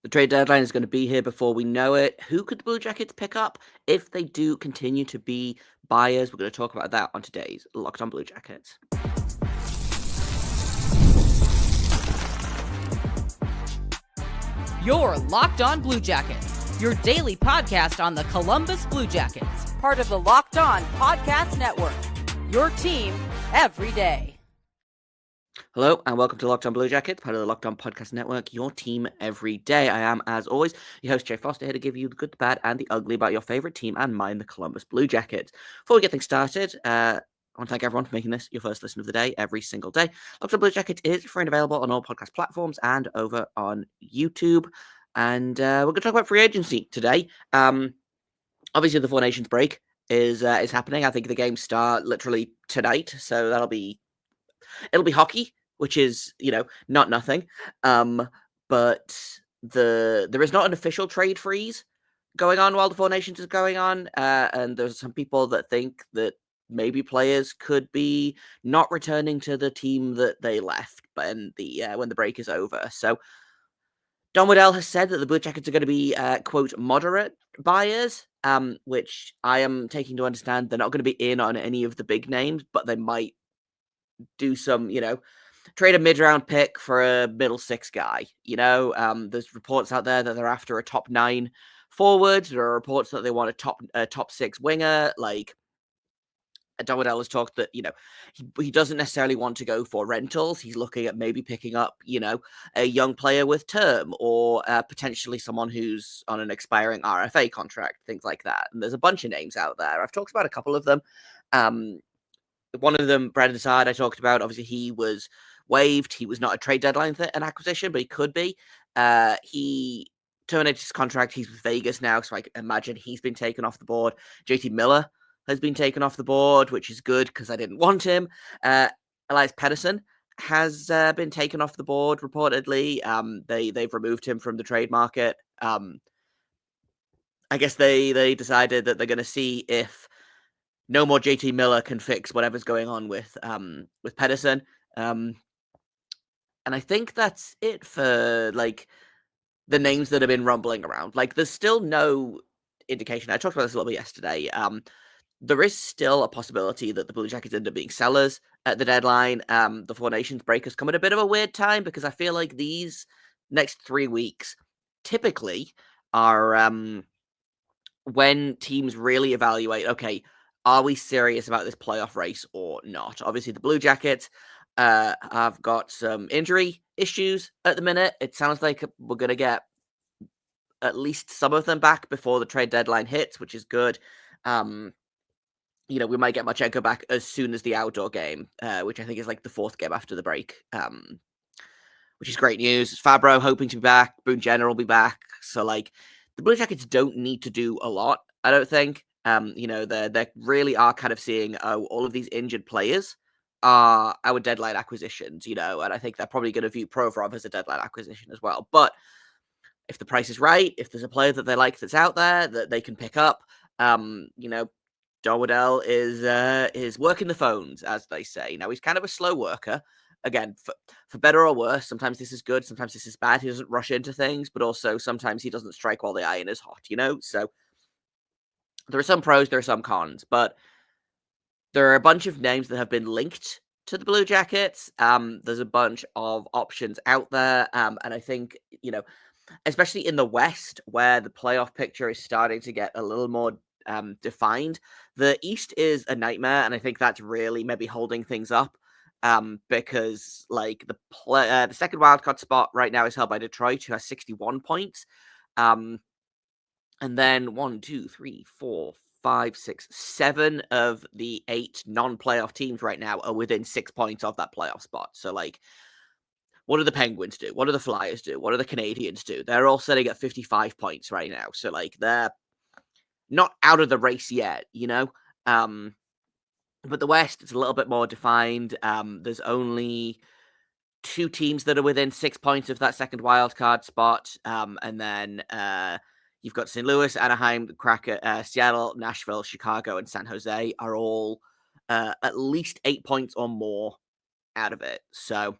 The trade deadline is going to be here before we know it. Who could the Blue Jackets pick up if they do continue to be buyers? We're going to talk about that on today's Locked On Blue Jackets. You're Locked On Blue Jackets, your daily podcast on the Columbus Blue Jackets, part of the Locked On Podcast Network, your team every day. Hello and welcome to Locked On Blue Jackets, part of the Locked On Podcast Network, your team every day. I am, as always, your host, Jay Foster, here to give you the good, the bad, and the ugly about your favorite team and mine, the Columbus Blue Jackets. Before we get things started, I want to thank everyone for making this your first listen of the day every single day. Locked On Blue Jackets is free and available on all podcast platforms and over on YouTube. And we're going to talk about free agency today. Obviously, the Four Nations break is happening. I think the games start literally tonight, so it'll be hockey, which is, not nothing. But there is not an official trade freeze going on while the Four Nations is going on. And there's some people that think that maybe players could be not returning to the team that they left when the break is over. So Don Waddell has said that the Blue Jackets are going to be, quote, moderate buyers, which I am taking to understand they're not going to be in on any of the big names, but they might do some, trade a mid-round pick for a middle six guy. There's reports out there that they're after a top 9 forward. There are reports that they want a top 6 winger. Like, Don Waddell has talked that, he doesn't necessarily want to go for rentals. He's looking at maybe picking up, a young player with term or potentially someone who's on an expiring RFA contract, things like that. And there's a bunch of names out there. I've talked about a couple of them. One of them, Brandon Saad, I talked about. Obviously, he was waived. He was not a trade deadline an acquisition, but he could be. He terminated his contract. He's with Vegas now, so I imagine he's been taken off the board. JT Miller has been taken off the board, which is good because I didn't want him. Elias Pettersson has been taken off the board, reportedly. They've removed him from the trade market. I guess they decided that they're going to see if no more JT Miller can fix whatever's going on with Pettersson. And I think that's it for the names that have been rumbling around. There's still no indication. I talked about this a little bit yesterday. There is still a possibility that the Blue Jackets end up being sellers at the deadline. The Four Nations break has come at a bit of a weird time because I feel like these next 3 weeks typically are when teams really evaluate, okay, are we serious about this playoff race or not? Obviously, the Blue Jackets have got some injury issues at the minute. It sounds like we're going to get at least some of them back before the trade deadline hits, which is good. We might get Marchenko back as soon as the outdoor game, which I think is the 4th game after the break, which is great news. Fabro hoping to be back. Boone Jenner will be back. So, the Blue Jackets don't need to do a lot, I don't think. They really are kind of seeing, all of these injured players are our deadline acquisitions, and I think they're probably going to view Provorov as a deadline acquisition as well. But if the price is right, if there's a player that they like that's out there that they can pick up, Don Waddell is working the phones, as they say. Now, he's kind of a slow worker. Again, for better or worse, sometimes this is good, sometimes this is bad. He doesn't rush into things, but also sometimes he doesn't strike while the iron is hot, So there are some pros, there are some cons, but there are a bunch of names that have been linked to the Blue Jackets. There's a bunch of options out there, and I think, especially in the West, where the playoff picture is starting to get a little more defined. The East is a nightmare, and I think that's really maybe holding things up. Because the second wildcard spot right now is held by Detroit, who has 61 points. And then 1, 2, 3, 4, 5, 6, 7 of the 8 non-playoff teams right now are within 6 points of that playoff spot. So, what do the Penguins do? What do the Flyers do? What do the Canadians do? They're all sitting at 55 points right now. So, they're not out of the race yet, But the West, it's a little bit more defined. There's only 2 teams that are within 6 points of that second wildcard spot. And then you've got St. Louis, Anaheim, Kraken, Seattle, Nashville, Chicago, and San Jose are all at least 8 points or more out of it. So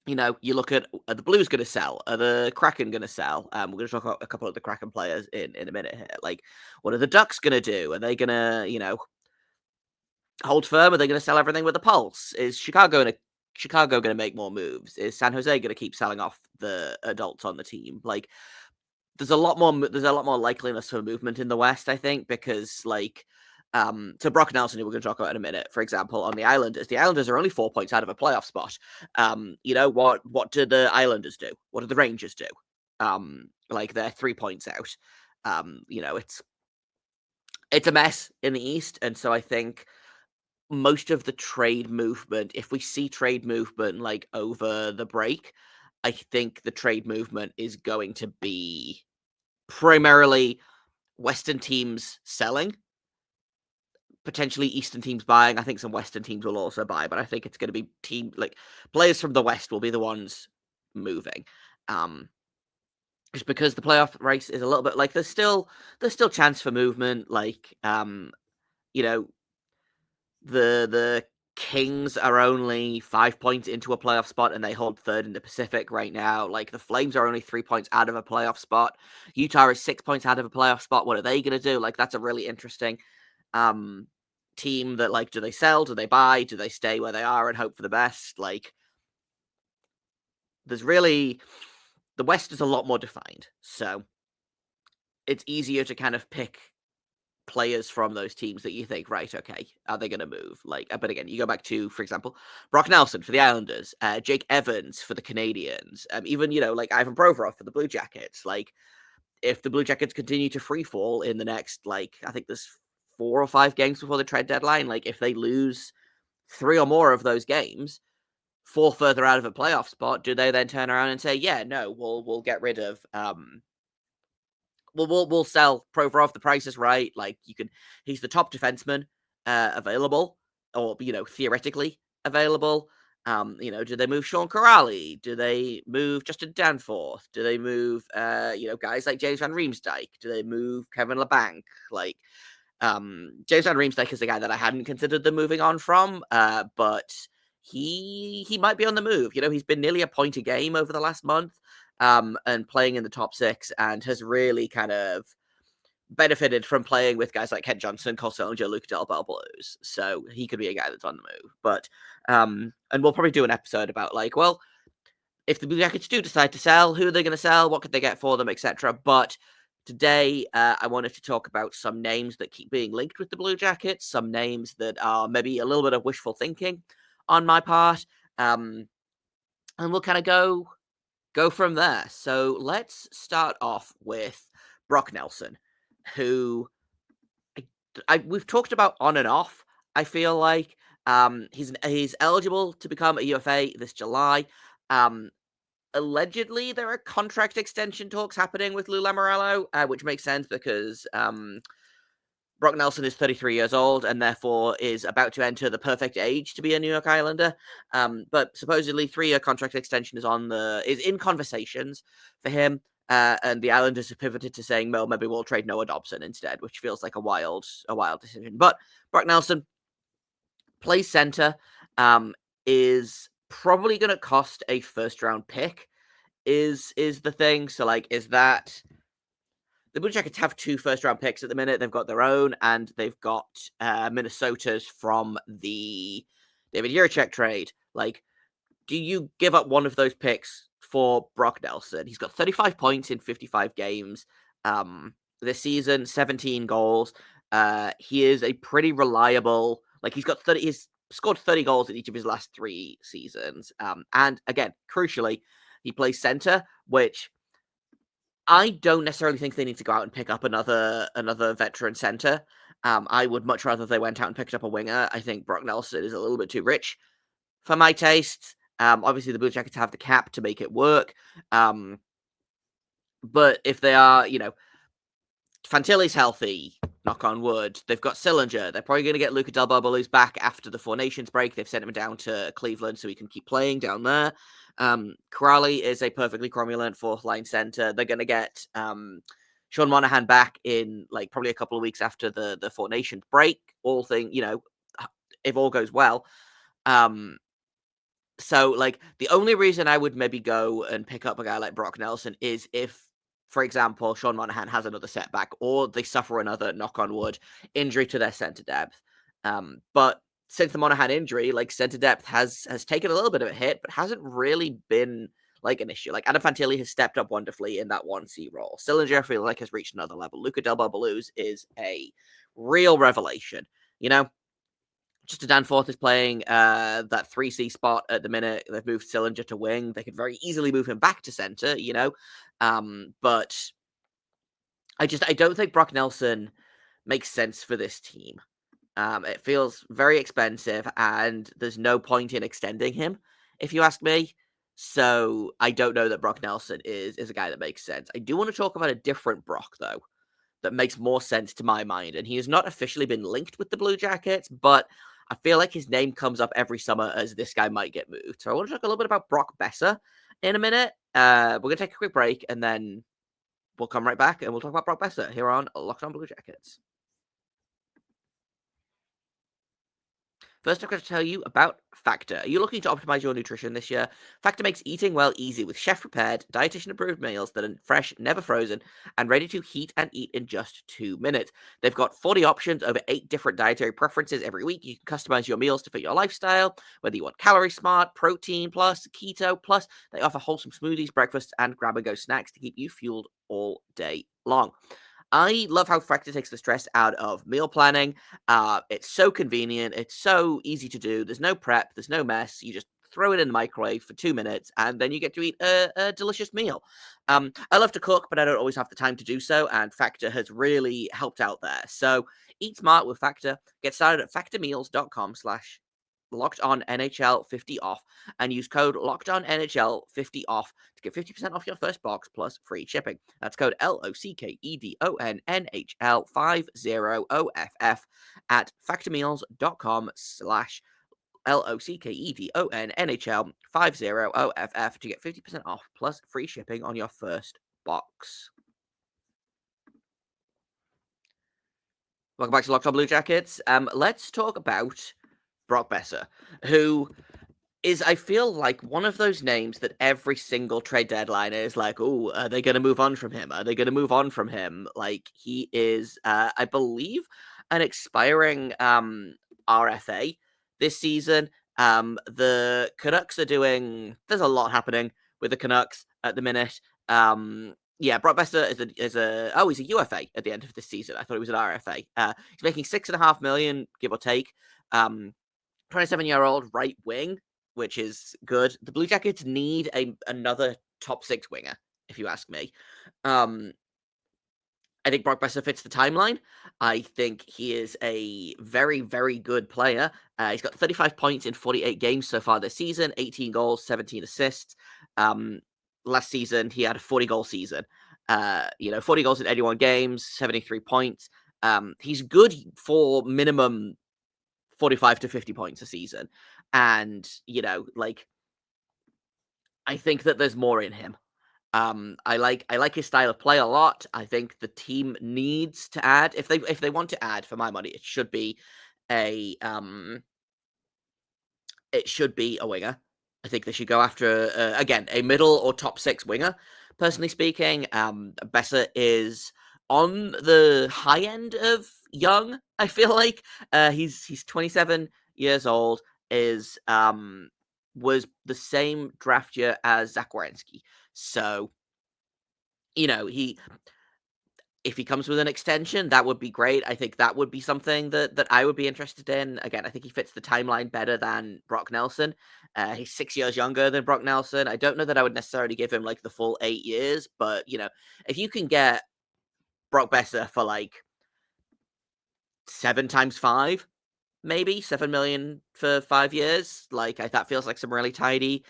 You look at, are the Blues going to sell? Are the Kraken going to sell? We're going to talk about a couple of the Kraken players in a minute here. Like, what are the Ducks going to do? Are they going to, hold firm? Are they going to sell everything with a pulse? Is Chicago going to make more moves? Is San Jose going to keep selling off the adults on the team? Like, there's a lot more likeliness for movement in the West, I think, because so Brock Nelson, who we're going to talk about in a minute, for example, on the Islanders are only 4 points out of a playoff spot. What do the Islanders do? What do the Rangers do? They're 3 points out. It's a mess in the East, and so I think most of the trade movement, if we see trade movement like over the break, I think the trade movement is going to be primarily Western teams selling, potentially Eastern teams buying. I think some Western teams will also buy, but I think it's going to be players from the West will be the ones moving. Just because the playoff race is a little bit there's still chance for movement. The Kings are only 5 points into a playoff spot, and they hold third in the Pacific right now. The Flames are only 3 points out of a playoff spot. Utah is 6 points out of a playoff spot. What are they going to do? That's a really interesting team that, do they sell? Do they buy? Do they stay where they are and hope for the best? There's really... The West is a lot more defined, so it's easier to kind of pick players from those teams that you think, right, okay, are they going to move? But again, you go back to, for example, Brock Nelson for the Islanders, Jake Evans for the Canadians, even, Ivan Provorov for the Blue Jackets. If the Blue Jackets continue to free fall in the next, I think there's 4 or 5 games before the trade deadline, if they lose 3 or more of those games, 4 further out of a playoff spot, do they then turn around and say, yeah, no, we'll get rid of, we'll sell Provorov. The price is right. He's the top defenseman available, or theoretically available. Do they move Sean Corrali? Do they move Justin Danforth? Do they move guys like James Van Riemsdyk? Do they move Kevin Labanc? James Van Riemsdyk is the guy that I hadn't considered them moving on from, but he might be on the move. He's been nearly a point a game over the last month. And playing in the top 6, and has really kind of benefited from playing with guys like Kent Johnson, Cole Sillinger, Luke Delbel Blues. So he could be a guy that's on the move. But and we'll probably do an episode about if the Blue Jackets do decide to sell, who are they going to sell, what could they get for them, etc. But today, I wanted to talk about some names that keep being linked with the Blue Jackets, some names that are maybe a little bit of wishful thinking on my part, and we'll kind of go from there. So let's start off with Brock Nelson, who we've talked about on and off. I feel like he's eligible to become a UFA this July. Allegedly, there are contract extension talks happening with Lou Lamoriello, which makes sense because Brock Nelson is 33 years old and therefore is about to enter the perfect age to be a New York Islander. But supposedly 3-year contract extension is in conversations for him. And the Islanders have pivoted to saying, well, maybe we'll trade Noah Dobson instead, which feels like a wild decision. But Brock Nelson plays center, is probably going to cost a first-round pick, is the thing. So, is that... The Blue Jackets have 2 first-round picks at the minute. They've got their own, and they've got Minnesota's from the David Jiricek trade. Do you give up one of those picks for Brock Nelson? He's got 35 points in 55 games this season, 17 goals. He is a pretty reliable... He's scored 30 goals in each of his last 3 seasons. And, again, crucially, he plays center, which... I don't necessarily think they need to go out and pick up another veteran center. I would much rather they went out and picked up a winger. I think Brock Nelson is a little bit too rich for my taste. Obviously, the Blue Jackets have the cap to make it work. But if they are, Fantilli's healthy, knock on wood. They've got Sillinger. They're probably going to get Luca Del Bobolus back after the Four Nations break. They've sent him down to Cleveland so he can keep playing down there. Corrali is a perfectly cromulent 4th-line center. They're going to get Sean Monahan back in probably a couple of weeks after the Four Nations break. If all goes well. So, like, the only reason I would maybe go and pick up a guy like Brock Nelson is if, for example, Sean Monahan has another setback or they suffer another, knock on wood, injury to their center depth. But since the Monahan injury, like, center depth has taken a little bit of a hit, but hasn't really been like an issue. Like, Adam Fantilli has stepped up wonderfully in that 1C role. Sillinger, I feel like, has reached another level. Luca Del Baluz is a real revelation. You know, Justin Danforth is playing that 3C spot at the minute. They've moved Sillinger to wing. They could very easily move him back to center, but I don't think Brock Nelson makes sense for this team. It feels very expensive, and there's no point in extending him, if you ask me. So I don't know that Brock Nelson is a guy that makes sense. I do want to talk about a different Brock, though, that makes more sense to my mind. And he has not officially been linked with the Blue Jackets, but I feel like his name comes up every summer as this guy might get moved. So I want to talk a little bit about Brock Boeser in a minute. We're going to take a quick break, and then we'll come right back, and we'll talk about Brock Boeser here on Locked On Blue Jackets. First, I've got to tell you about Factor. Are you looking to optimize your nutrition this year? Factor makes eating well easy with chef-prepared, dietitian-approved meals that are fresh, never frozen, and ready to heat and eat in just 2 minutes. They've got 40 options over 8 different dietary preferences every week. You can customize your meals to fit your lifestyle, whether you want calorie smart, protein plus, keto plus. They offer wholesome smoothies, breakfasts, and grab-and-go snacks to keep you fueled all day long. I love how Factor takes the stress out of meal planning. It's so convenient. It's so easy to do. There's no prep. There's no mess. You just throw it in the microwave for 2 minutes, and then you get to eat a delicious meal. I love to cook, but I don't always have the time to do so, and Factor has really helped out there. So eat smart with Factor. Get started at factormeals.com/. Locked on NHL 50 off and use code Locked on NHL 50 off to get 50% off your first box plus free shipping. That's code LOCKEDON NHL 50OFF at factormeals.com/. LOCKEDON NHL 50OFF to get 50% off plus free shipping on your first box. Welcome back to Locked On Blue Jackets. Let's talk about Brock Boeser, who is, I feel like, one of those names that every single trade deadline is like, oh, are they going to move on from him? Are they going to move on from him? Like, he is, I believe, an expiring RFA this season. The Canucks are doing, there's a lot happening with the Canucks at the minute. Yeah, Brock Boeser he's a UFA at the end of this season. I thought he was an RFA. He's making $6.5 million, give or take. 27-year-old right wing, which is good. The Blue Jackets need another top 6 winger, if you ask me. I think Brock Boeser fits the timeline. I think he is a very, very good player. He's got 35 points in 48 games so far this season, 18 goals, 17 assists. Last season, he had a 40-goal season. 40 goals in 81 games, 73 points. He's good for minimum 45 to 50 points a season. And, I think that there's more in him. I like his style of play a lot. I think the team needs to add, if they want to add, for my money, it should be a winger. I think they should go after again a middle or top 6 winger. Personally speaking, Boeser is on the high end of young. I feel like he's 27 years old. Was the same draft year as Zach Werenski. So, if he comes with an extension, that would be great. I think that would be something that I would be interested in. Again, I think he fits the timeline better than Brock Nelson. He's 6 years younger than Brock Nelson. I don't know that I would necessarily give him like the full 8 years, but if you can get Brock Boeser for like 7 times 5, maybe 7 million for 5 years, that feels like some really tidy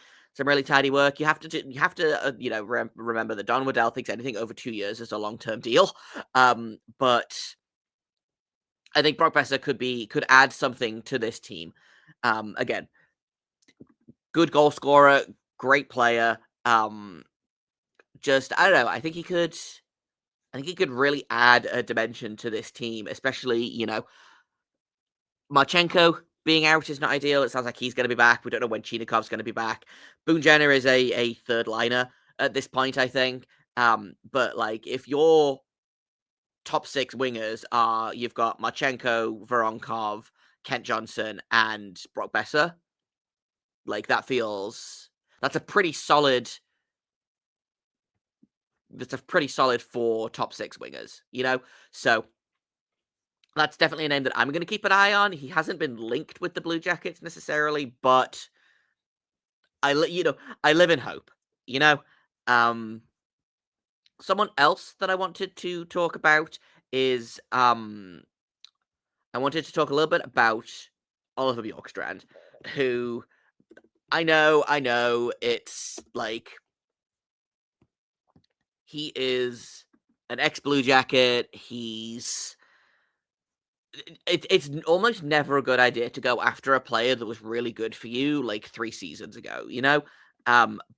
work. You have to remember that Don Waddell thinks anything over 2 years is a long-term deal. But I think Brock Boeser could add something to this team. Again, good goal scorer, great player. I don't know. I think he could really add a dimension to this team, especially, Marchenko being out is not ideal. It sounds like he's going to be back. We don't know when Chinakov's going to be back. Boone Jenner is a third liner at this point, I think. But like, if your top 6 wingers are, you've got Marchenko, Voronkov, Kent Johnson, and Brock Boeser, like that's a pretty solid. That's a pretty solid 4 top 6 wingers, So that's definitely a name that I'm going to keep an eye on. He hasn't been linked with the Blue Jackets necessarily, but I live in hope. Someone else that I wanted to talk about is I wanted to talk a little bit about Oliver Bjorkstrand, who I know it's like he is an ex-Blue Jacket. It's almost never a good idea to go after a player that was really good for you like 3 seasons ago,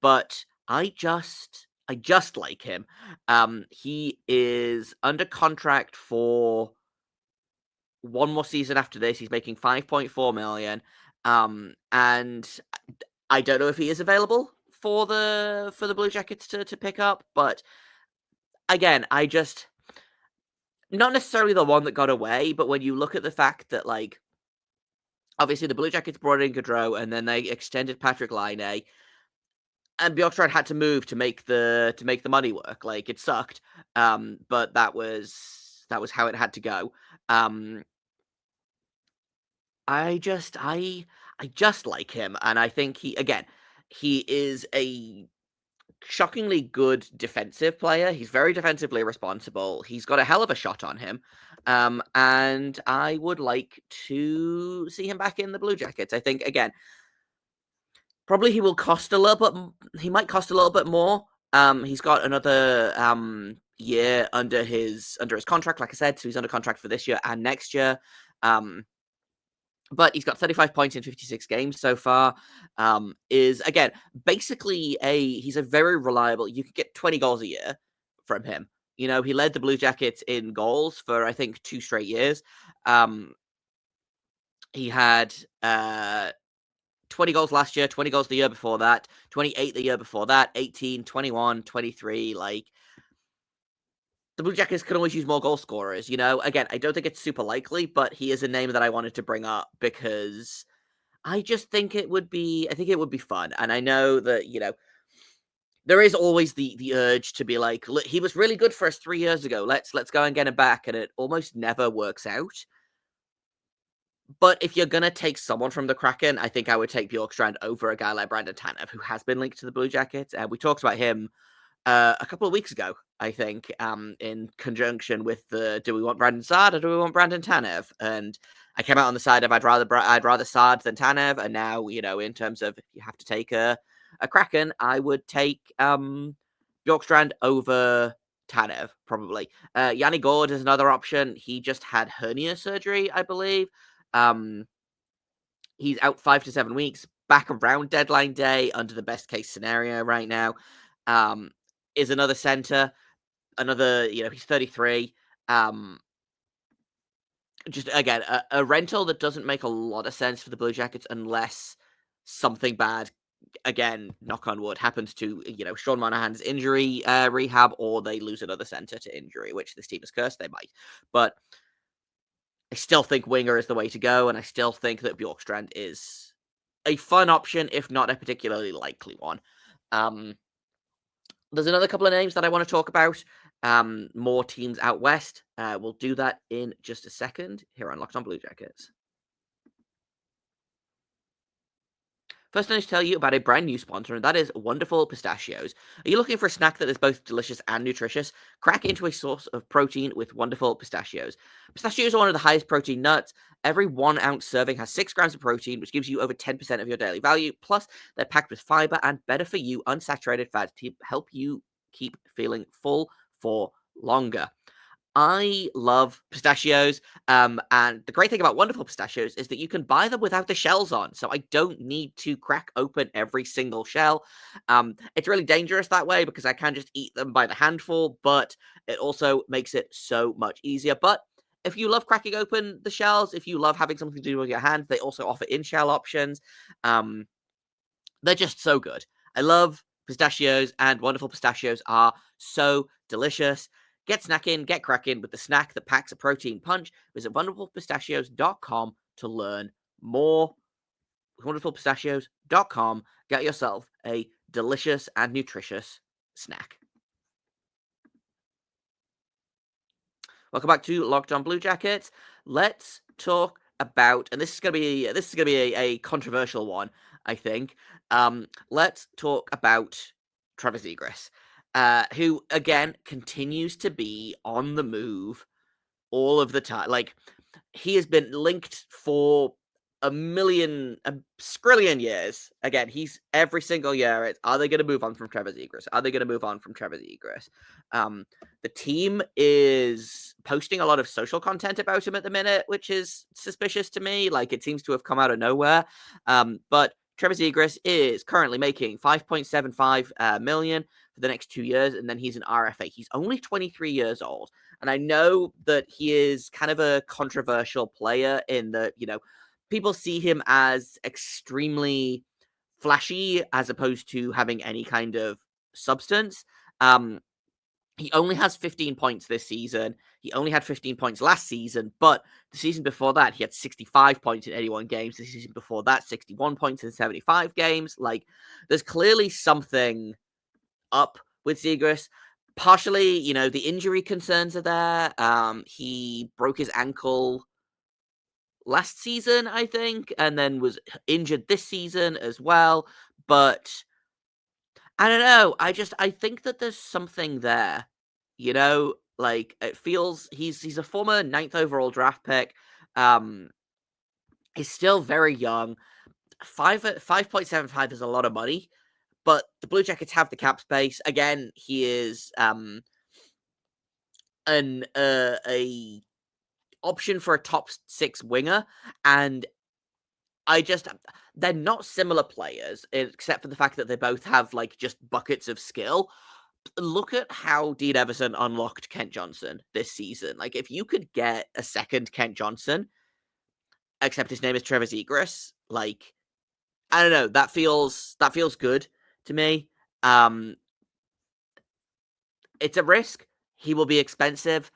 but I just like him. He is under contract for one more season after this. He's making 5.4 million. And I don't know if he is available for the Blue Jackets to pick up, but again, not necessarily the one that got away, but when you look at the fact that, like, obviously the Blue Jackets brought in Gaudreau and then they extended Patrick Laine, and Bjorkstrand had to move to make the money work. Like, it sucked, but that was how it had to go. I just like him, and I think he is a shockingly good defensive player. He's very defensively responsible. He's got a hell of a shot on him. And I would like to see him back in the Blue Jackets. I think, again, probably he will cost a little bit. He might cost a little bit more. He's got another year under his contract, like I said, so he's under contract for this year and next year. But he's got 35 points in 56 games so far. Is, again, basically he's a very reliable. You could get 20 goals a year from him. He led the Blue Jackets in goals for, I think, 2 straight years. He had 20 goals last year, 20 goals the year before that, 28 the year before that, 18, 21, 23. Like, the Blue Jackets can always use more goal scorers, Again, I don't think it's super likely, but he is a name that I wanted to bring up because I just think it would be fun. And I know that, there is always the urge to be like, look, he was really good for us 3 years ago. Let's go and get him back. And it almost never works out. But if you're going to take someone from the Kraken, I think I would take Bjorkstrand over a guy like Brandon Tanev, who has been linked to the Blue Jackets. We talked about him a couple of weeks ago, I think, in conjunction with the do we want Brandon Saad or do we want Brandon Tanev? And I came out on the side of I'd rather Saad than Tanev. And now, in terms of if you have to take a Kraken, I would take Bjorkstrand over Tanev, probably. Yanni Gord is another option. He just had hernia surgery, I believe. He's out 5 to 7 weeks, back around deadline day under the best case scenario right now. Is another center, he's 33. Just, again, a rental that doesn't make a lot of sense for the Blue Jackets unless something bad, again, knock on wood, happens to, Sean Monahan's injury rehab, or they lose another center to injury, which this team is cursed, they might. But I still think winger is the way to go, and I still think that Bjorkstrand is a fun option, if not a particularly likely one. There's another couple of names that I want to talk about. More teams out west. We'll do that in just a second here on Locked On Blue Jackets. First, I need to tell you about a brand new sponsor, and that is Wonderful Pistachios. Are you looking for a snack that is both delicious and nutritious? Crack into a source of protein with Wonderful Pistachios. Pistachios are one of the highest protein nuts. Every 1 ounce serving has 6 grams of protein, which gives you over 10% of your daily value. Plus, they're packed with fiber and better for you unsaturated fats to help you keep feeling full for longer. I love pistachios, and the great thing about Wonderful Pistachios is that you can buy them without the shells on, so I don't need to crack open every single shell. It's really dangerous that way because I can just eat them by the handful, but it also makes it so much easier. But if you love cracking open the shells, if you love having something to do with your hands, they also offer in-shell options. They're just so good. I love pistachios, and wonderful pistachios are so delicious. Get snackin, get crackin with the snack that packs a protein punch. Visit wonderfulpistachios.com to learn more. Wonderfulpistachios.com. Get yourself a delicious and nutritious snack. Welcome back to Locked On Blue Jackets. Let's talk about, and this is gonna be a controversial one, I think. Let's talk about Trevor Zegras, who again continues to be on the move all of the time. Like, he has been linked for a skrillion years. Again, he's every single year. Are they going to move on from Trevor Zegras? Are they going to move on from Trevor Zegras? The team is posting a lot of social content about him at the minute, which is suspicious to me. Like, it seems to have come out of nowhere. But Trevor Zegras is currently making $5.75 million for the next 2 years, and then he's an RFA. He's only 23 years old. And I know that he is kind of a controversial player in that, people see him as extremely flashy as opposed to having any kind of substance. He only has 15 points this season. He only had 15 points last season, but the season before that, he had 65 points in 81 games. The season before that, 61 points in 75 games. Like, there's clearly something up with Zegras. Partially, the injury concerns are there. He broke his ankle last season, I think, and then was injured this season as well. But I don't know. I think that there's something there. Like, it feels he's a former 9th overall draft pick. He's still very young. 5.75 is a lot of money, but the Blue Jackets have the cap space. Again, he is a option for a top 6 winger, and they're not similar players, except for the fact that they both have, like, just buckets of skill. Look at how Dean Everson unlocked Kent Johnson this season. Like, if you could get a second Kent Johnson, except his name is Trevor Zegras, like, I don't know, that feels good to me. It's a risk. He will be expensive.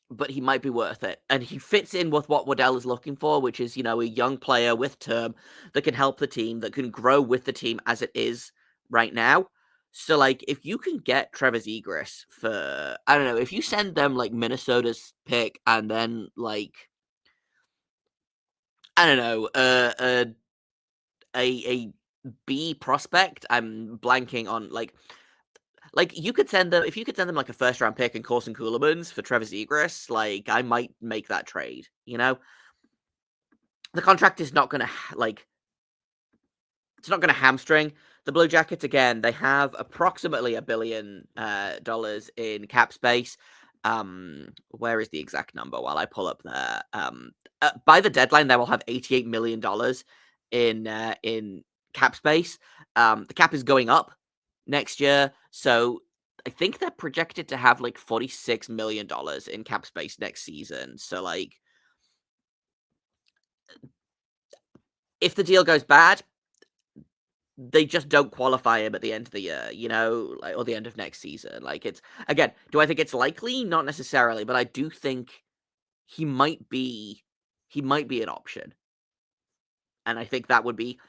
But he might be worth it. And he fits in with what Waddell is looking for, which is, a young player with term that can help the team, that can grow with the team as it is right now. So, like, if you can get Trevor Zegras for, I don't know, if you send them, like, Minnesota's pick and then, like, I don't know, a B prospect, I'm blanking on, like, you could send them, if you could send them, like, a first-round pick and Corson Ceulemans for Trevor Zegras, like, I might make that trade, The contract is not gonna, it's not gonna hamstring the Blue Jackets. Again, they have approximately $1 billion in cap space. Where is the exact number while I pull up there? By the deadline, they will have $88 million in cap space. The cap is going up next year, so I think they're projected to have like $46 million in cap space next season. So, like, if the deal goes bad, they just don't qualify him at the end of the year, or the end of next season. Like, it's, again, do I think it's likely? Not necessarily, but I do think he might be an option. And I think that would be,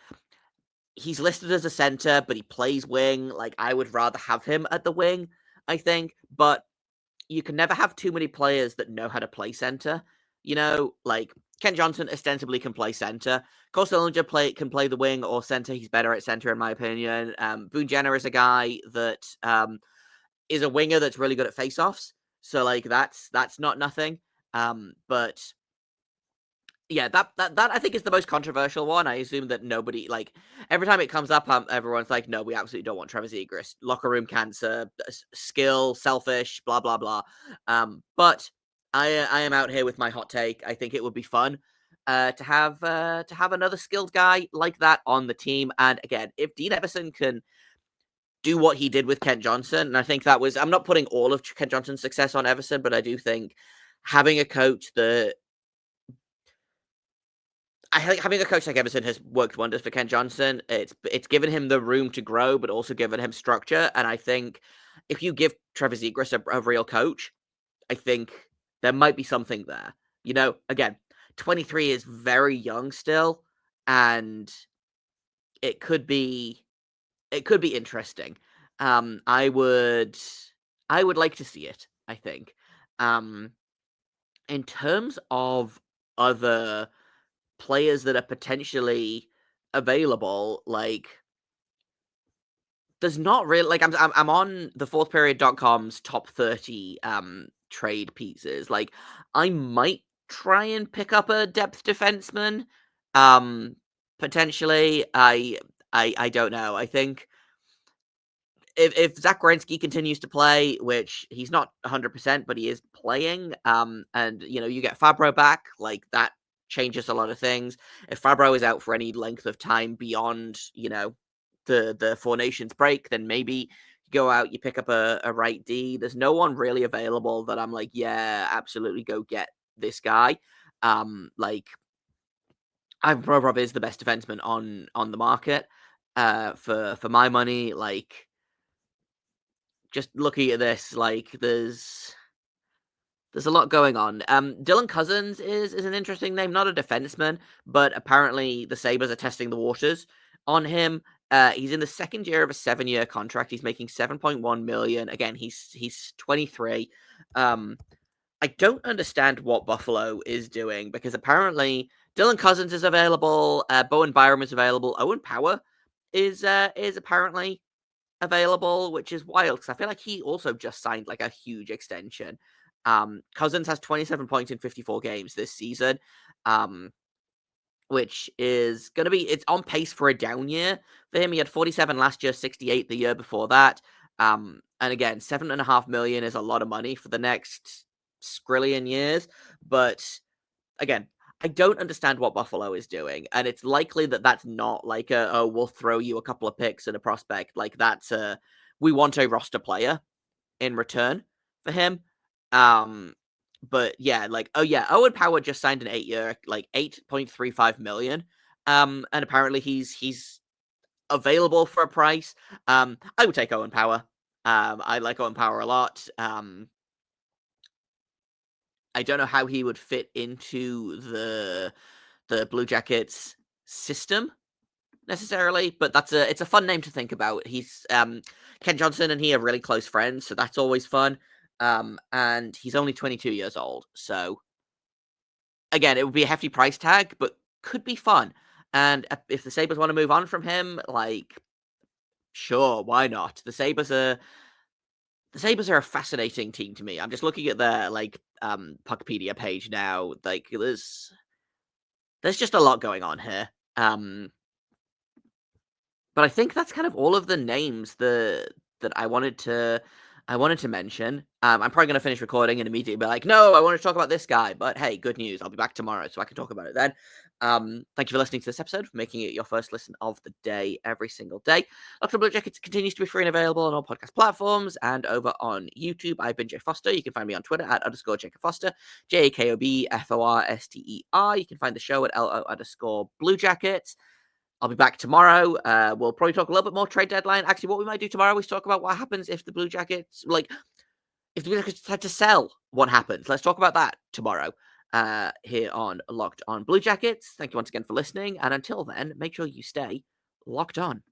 he's listed as a center, but he plays wing. Like, I would rather have him at the wing, I think. But you can never have too many players that know how to play center. Like, Kent Johnson ostensibly can play center. Cole Sillinger can play the wing or center. He's better at center, in my opinion. Boone Jenner is a guy that is a winger that's really good at faceoffs. So, like, that's not nothing. But yeah, that I think is the most controversial one. I assume that nobody, like, every time it comes up, everyone's like, no, we absolutely don't want Trevor Zegras. Locker room cancer, skill, selfish, blah, blah, blah. But I am out here with my hot take. I think it would be fun to have another skilled guy like that on the team. And again, if Dean Everson can do what he did with Kent Johnson. And I think that was, I'm not putting all of Kent Johnson's success on Everson, but I do think having a coach that, I think having a coach like Everson has worked wonders for Kent Johnson. It's given him the room to grow, but also given him structure. And I think if you give Trevor Zegras a real coach, I think there might be something there. You know, again, 23 is very young still, and it could be interesting. I would like to see it, I think. In terms of other players that are potentially available, like there's not really like I'm on the fourthperiod.com's top 30 trade pieces. Like I might try and pick up a depth defenseman. Potentially. I don't know. I think if Zach Werenski continues to play, which he's not 100%, but he is playing, and you get Fabro back, like that changes a lot of things. If Fabro is out for any length of time beyond, the Four Nations break, then maybe you go out, you pick up a right D. There's no one really available that I'm like, yeah, absolutely go get this guy. Like Ivan Provorov is the best defenseman on the market, for my money. Like just looking at this, like there's a lot going on. Dylan Cousins is an interesting name, not a defenseman, but apparently the Sabres are testing the waters on him. He's in the second year of a 7-year contract. He's making $7.1 million. Again, he's 23. I don't understand what Buffalo is doing because apparently Dylan Cousins is available. Bowen Byram is available. Owen Power is apparently available, which is wild because I feel like he also just signed like a huge extension. Cousins has 27 points in 54 games this season, which is going to be, it's on pace for a down year for him. He had 47 last year, 68 the year before that. And again, $7.5 million is a lot of money for the next skrillion years. But again, I don't understand what Buffalo is doing, and it's likely that that's not like we'll throw you a couple of picks and a prospect. Like that's we want a roster player in return for him. But yeah, like Owen Power just signed an 8-year, like $8.35 million. And apparently he's available for a price. I would take Owen Power. I like Owen Power a lot. I don't know how he would fit into the Blue Jackets system necessarily, but it's a fun name to think about. He's Ken Johnson and he are really close friends, so that's always fun. And he's only 22 years old, so again, it would be a hefty price tag, but could be fun. And if the Sabres want to move on from him, like sure, why not? The Sabres are a fascinating team to me. I'm just looking at their like Puckpedia page now. Like there's just a lot going on here. But I think that's kind of all of the names that I wanted to mention. I'm probably going to finish recording and immediately be like, no, I want to talk about this guy. But hey, good news. I'll be back tomorrow so I can talk about it then. Thank you for listening to this episode, for making it your first listen of the day every single day. Dr. Blue Jackets continues to be free and available on all podcast platforms and over on YouTube. I've been Jay Foster. You can find me on Twitter at _Jacob Foster, JAKOBFORSTER. You can find the show at LO_Blue Jackets. I'll be back tomorrow. We'll probably talk a little bit more trade deadline. Actually, what we might do tomorrow is talk about what happens if the Blue Jackets, if the Blue Jackets decide to sell, what happens. Let's talk about that tomorrow here on Locked On Blue Jackets. Thank you once again for listening. And until then, make sure you stay locked on.